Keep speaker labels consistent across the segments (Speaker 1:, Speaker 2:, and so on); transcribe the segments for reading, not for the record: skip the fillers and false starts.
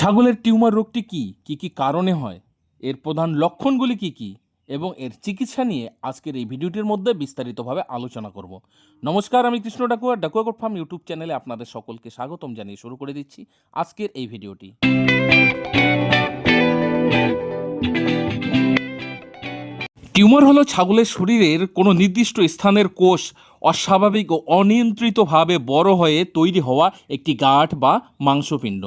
Speaker 1: ছাগলের টিউমার রোগটি কি কি কারণে হয়, এর প্রধান লক্ষণগুলি কি এবং এর চিকিৎসা নিয়ে আজকের এই ভিডিওটির মধ্যে বিস্তারিতভাবে আলোচনা করব। নমস্কার, আমি কৃষ্ণ ডাকুয়া ডাকুয়াকোট ফার্ম ইউটিউব চ্যানেলে আপনাদের সকলকে স্বাগতম জানিয়ে শুরু করে দিচ্ছি আজকের এই ভিডিওটি। টিউমার হলো ছাগলের শরীরের কোনো নির্দিষ্ট স্থানের কোষ অস্বাভাবিক ও অনিয়ন্ত্রিতভাবে বড় হয়ে তৈরি হওয়া একটি গাঁট বা মাংসপিণ্ড,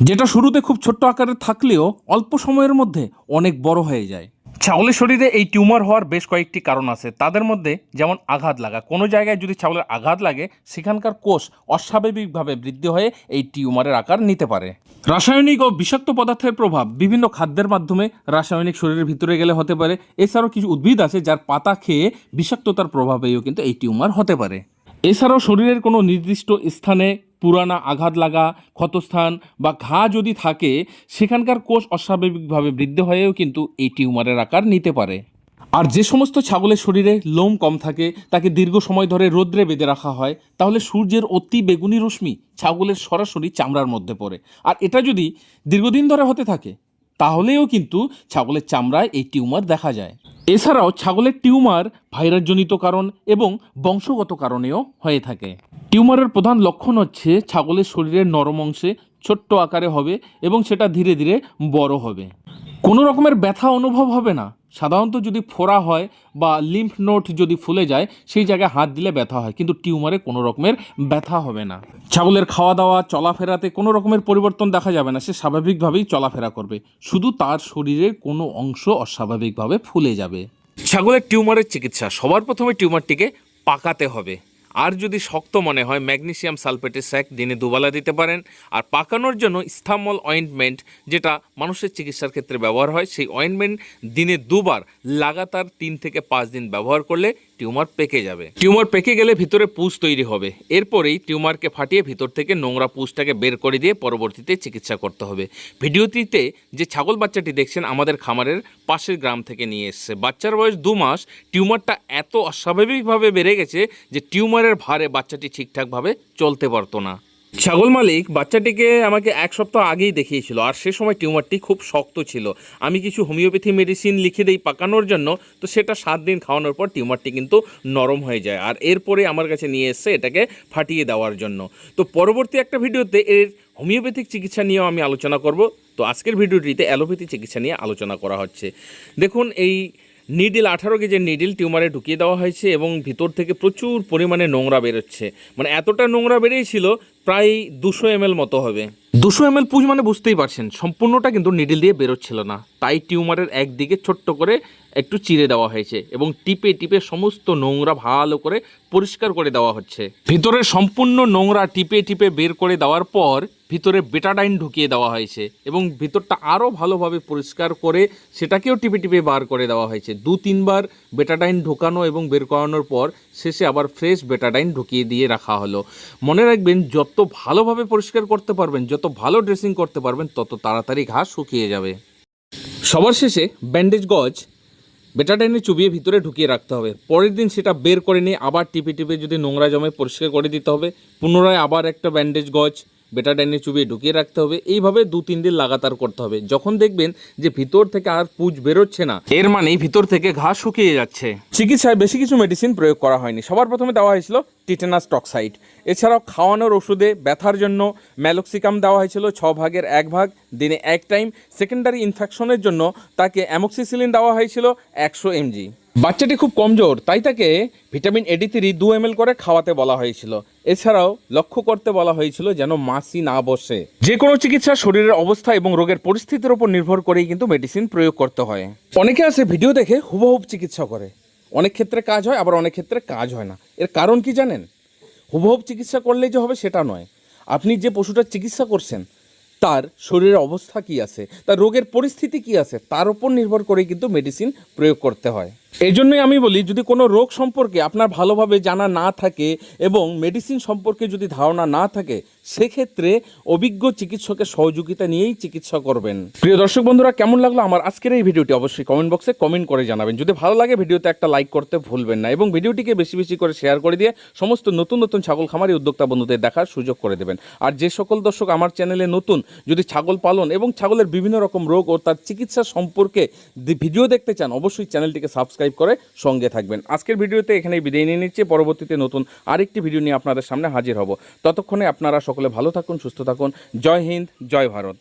Speaker 1: যেটা শুরুতে খুব ছোট্ট আকারে থাকলেও অল্প সময়ের মধ্যে অনেক বড় হয়ে যায়। ছাগলের শরীরে এই টিউমার হওয়ার বেশ কয়েকটি কারণ আছে। তাদের মধ্যে যেমন আঘাত লাগা, কোনো জায়গায় যদি ছাগলের আঘাত লাগে সেখানকার কোষ অস্বাভাবিকভাবে বৃদ্ধি হয়ে এই টিউমারের আকার নিতে পারে। রাসায়নিক ও বিষাক্ত পদার্থের প্রভাব বিভিন্ন খাদ্যের মাধ্যমে রাসায়নিক শরীরের ভিতরে গেলে হতে পারে। এছাড়াও কিছু উদ্ভিদ আছে যার পাতা খেয়ে বিষাক্ততার প্রভাবেও কিন্তু এই টিউমার হতে পারে। এছাড়াও শরীরের কোনো নির্দিষ্ট স্থানে পুরানা আঘাত লাগা, ক্ষতস্থান বা ঘা যদি থাকে সেখানকার কোষ অস্বাভাবিকভাবে বৃদ্ধি হয়েও কিন্তু এই টিউমারের আকার নিতে পারে। আর যে সমস্ত ছাগলের শরীরে লোম কম থাকে তাকে দীর্ঘ সময় ধরে রোদ্রে বেঁধে রাখা হয়, তাহলে সূর্যের অতি বেগুনি রশ্মি ছাগলের সরাসরি চামড়ার মধ্যে পড়ে। আর এটা যদি দীর্ঘদিন ধরে হতে থাকে তাহলেও কিন্তু ছাগলের চামড়ায় এই টিউমার দেখা যায়। এছাড়াও ছাগলের টিউমার ভাইরাসজনিত কারণ এবং বংশগত কারণেও হয়ে থাকে। টিউমারের প্রধান লক্ষণ হচ্ছে ছাগলের শরীরের নরম অংশে ছোট্ট আকারে হবে এবং সেটা ধীরে ধীরে বড় হবে। কোনো রকমের ব্যথা অনুভব হবে না। সাধারণত যদি ফোড়া হয় বা লিম্ফ নোড যদি ফুলে যায় সেই জায়গায় হাত দিলে ব্যথা হয়, কিন্তু টিউমারে কোনো রকমের ব্যথা হবে না। ছাগলের খাওয়া দাওয়া চলাফেরাতে কোনো রকমের পরিবর্তন দেখা যাবে না, সে স্বাভাবিকভাবেই চলাফেরা করবে, শুধু তার শরীরের কোনো অংশ অস্বাভাবিকভাবে ফুলে যাবে। ছাগলের টিউমারের চিকিৎসা সবার প্রথমে টিউমারটিকে পাকাতে হবে। আর যদি শক্ত মনে হয় ম্যাগনেসিয়াম সালফেটের স্যাক দিনে দুবেলা দিতে পারেন। আর পাকানোর জন্য ইস্থামল অয়েন্টমেন্ট, যেটা মানুষের চিকিৎসার ক্ষেত্রে ব্যবহার হয়, সেই অয়েন্টমেন্ট দিনে দুবার লাগাতার 3 থেকে 5 দিন ব্যবহার করলে টিউমার পেকে যাবে। টিউমার পেকে গেলে ভিতরে পুঁজ তৈরি হবে। এরপরেই টিউমারকে ফাটিয়ে ভিতর থেকে নোংরা পুঁজটাকে বের করে দিয়ে পরবর্তীতে চিকিৎসা করতে হবে। ভিডিওটিতে যে ছাগল বাচ্চাটি দেখছেন আমাদের খামারের পাশের গ্রাম থেকে নিয়ে এসছে। বাচ্চার বয়স 2 মাস। টিউমারটা এত অস্বাভাবিকভাবে বেড়ে গেছে যে টিউমারের ভারে বাচ্চাটি ঠিকঠাকভাবে চলতে পারতো না। ছাগল মালিক বাচ্চাটিকে আমাকে 1 সপ্তাহ আগেই দেখিয়েছিল, আর সে সময় টিউমারটি খুব শক্ত ছিল। আমি কিছু হোমিওপ্যাথি মেডিসিন লিখে দিই পাকানোর জন্য, তো সেটা 7 দিন খাওয়ানোর পর টিউমারটি কিন্তু নরম হয়ে যায়। আর এরপরে আমার কাছে নিয়ে এসছে এটাকে ফাটিয়ে দেওয়ার জন্য। তো পরবর্তী একটা ভিডিওতে এর হোমিওপ্যাথিক চিকিৎসা নিয়েও আমি আলোচনা করব। তো আজকের ভিডিওটিতে অ্যালোপ্যাথি চিকিৎসা নিয়ে আলোচনা করা হচ্ছে। দেখুন, এই নিডিল 18 কেজির নিডিল টিউমারে ঢুকিয়ে দেওয়া হয়েছে এবং ভিতর থেকে প্রচুর পরিমাণে নোংরা বেরোচ্ছে। মানে এতটা নোংরা বেরিয়েছিল প্রায় 200 ml মতো হবে। 200 ml পুঁজ মানে বুঝতেই পারছেন, সম্পূর্ণটা কিন্তু নিডিল দিয়ে বেরোচ্ছিল না। তাই টিউমারের একদিকে ছোট্ট করে একটু চিরে দেওয়া হয়েছে এবং টিপে টিপে সমস্ত নোংরা ভালো করে পরিষ্কার করে দেওয়া হচ্ছে। ভিতরে সম্পূর্ণ নোংরা টিপে টিপে বের করে দেওয়ার পর ভিতরে বেটাডাইন ঢুকিয়ে দেওয়া হয়েছে এবং ভিতরটা আরও ভালোভাবে পরিষ্কার করে সেটাকেও টিপে টিপে বার করে দেওয়া হয়েছে। 2-3 বার বেটাডাইন ঢোকানো এবং বের করানোর পর শেষে আবার ফ্রেশ বেটাডাইন ঢুকিয়ে দিয়ে রাখা হলো। মনে রাখবেন, যত ভালোভাবে পরিষ্কার করতে পারবেন, যত ভালো ড্রেসিং করতে পারবেন, তত তাড়াতাড়ি ঘা শুকিয়ে যাবে। সবার শেষে ব্যান্ডেজ গজ বেটাডাইনে চুবিয়ে ভিতরে ঢুকিয়ে রাখতে হবে। পরের দিন সেটা বের করে নিয়ে আবার টিপে টিপে যদি নোংরা জমে পরিষ্কার করে দিতে হবে। পুনরায় আবার একটা ব্যান্ডেজ গজ বেটাডাইনে চুবিয়ে ঢুকিয়ে রাখতে হবে। এইভাবে 2-3 দিন লাগাতার করতে হবে। যখন দেখবেন যে ভিতর থেকে আর পুঁজ বেরোচ্ছে না, এর মানে ভিতর থেকে ঘা শুকিয়ে যাচ্ছে। চিকিৎসায় বেশি কিছু মেডিসিন প্রয়োগ করা হয়নি। সবার প্রথমে দেওয়া হয়েছিল টিটেনাস টক্সাইড। এছাড়াও খাওয়ানোর ওষুধে ব্যথার জন্য ম্যালোক্সিকাম দেওয়া হয়েছিল 6 ভাগের 1 ভাগ দিনে 1 টাইম। সেকেন্ডারি ইনফেকশনের জন্য তাকে অ্যামোক্সিসিলিন দেওয়া হয়েছিল 100 mg। বাচ্চাটি খুব কমজোর, তাই তাকে ভিটামিন AD3 2 ml করে খাওয়াতে বলা হয়েছিল। এছাড়াও লক্ষ্য করতে বলা হয়েছিল যেন মাছি না বসে। যে কোনো চিকিৎসা শরীরের অবস্থা এবং রোগের পরিস্থিতির উপর নির্ভর করেই কিন্তু মেডিসিন প্রয়োগ করতে হয়। অনেকে আছে ভিডিও দেখে হুবহুব চিকিৎসা করে, অনেক ক্ষেত্রে কাজ হয়, আবার অনেক ক্ষেত্রে কাজ হয় না। এর কারণ কি জানেন? হুবহুব চিকিৎসা করলেই যে হবে সেটা নয়। আপনি যে পশুটার চিকিৎসা করছেন তার শরীরের অবস্থা কি আছে, তার রোগের পরিস্থিতি কি আছে, তার উপর নির্ভর করেই কিন্তু মেডিসিন প্রয়োগ করতে হয়। এই জন্যই আমি বলি, যদি কোনো রোগ সম্পর্কে আপনার ভালোভাবে জানা না থাকে এবং মেডিসিন সম্পর্কে যদি ধারণা না থাকে, সেক্ষেত্রে অভিজ্ঞ চিকিৎসকের সহযোগিতা নিয়েই চিকিৎসা করবেন। প্রিয় দর্শক বন্ধুরা, কেমন লাগলো আমার আজকের এই ভিডিওটি অবশ্যই কমেন্ট বক্সে কমেন্ট করে জানাবেন। যদি ভালো লাগে ভিডিওতে একটা লাইক করতে ভুলবেন না এবং ভিডিওটিকে বেশি বেশি করে শেয়ার করে দিয়ে সমস্ত নতুন নতুন ছাগল খামারি উদ্যোক্তা বন্ধুদের দেখার সুযোগ করে দেবেন। আর যে সকল দর্শক আমার চ্যানেলে নতুন, যদি ছাগল পালন এবং ছাগলের বিভিন্ন রকম রোগ ও তার চিকিৎসা সম্পর্কে ভিডিও দেখতে চান, অবশ্যই চ্যানেলটিকে সাবস্ক্রাইব করে সঙ্গে থাকবেন। আজকের ভিডিওতে এখানেই বিদায় নিয়ে নিচ্ছি। পরবর্তীতে নতুন আরেকটি ভিডিও নিয়ে আপনাদের সামনে হাজির হব। ততক্ষণে আপনারা সকলে ভালো থাকুন, সুস্থ থাকুন। জয় হিন্দ, জয় ভারত।